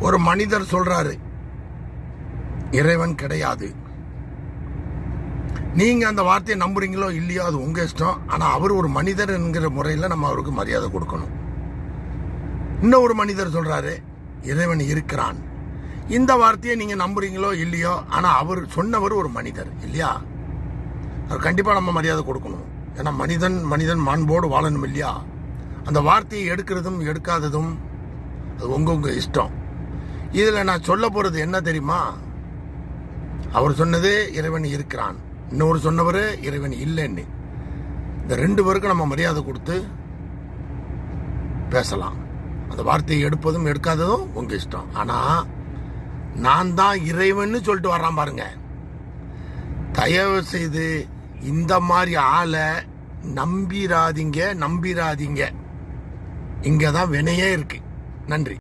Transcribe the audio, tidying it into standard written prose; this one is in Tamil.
ஒரு மனிதர் சொல்றாரு இறைவன் கிடையாது. நீங்க அந்த வார்த்தையை நம்புறீங்களோ இல்லையோ அது உங்க இஷ்டம். ஆனா அவர் ஒரு மனிதர் என்கிற முறையில் நம்ம அவருக்கு மரியாதை கொடுக்கணும். இன்னொரு மனிதர் சொல்றாரு இறைவன் இருக்கிறான். இந்த வார்த்தையை நீங்க நம்புறீங்களோ இல்லையோ ஆனா அவர் சொன்னவர் ஒரு மனிதர் இல்லையா, அவர் கண்டிப்பா நம்ம மரியாதை கொடுக்கணும். ஏன்னா மனிதன் மாண்போடு வாழணும் இல்லையா. அந்த வார்த்தையை எடுக்கிறதும் எடுக்காததும் அது உங்க இஷ்டம். இதுல நான் சொல்ல போறது என்ன தெரியுமா, அவர் சொன்னது இறைவன் இருக்கிறான், இன்னொரு சொன்னவர் இறைவன் இல்லைன்னு. இந்த ரெண்டு பேருக்கும் நம்ம மரியாதை கொடுத்து பேசலாம். அந்த வார்த்தையை எடுப்பதும் எடுக்காததும் உங்க இஷ்டம். ஆனா நான் தான் இறைவன் சொல்லிட்டு வர்றான் பாருங்க, தயவு செய்து இந்த மாதிரி ஆளை நம்பிராதீங்க. இங்கதான் வினையே இருக்கு. நன்றி.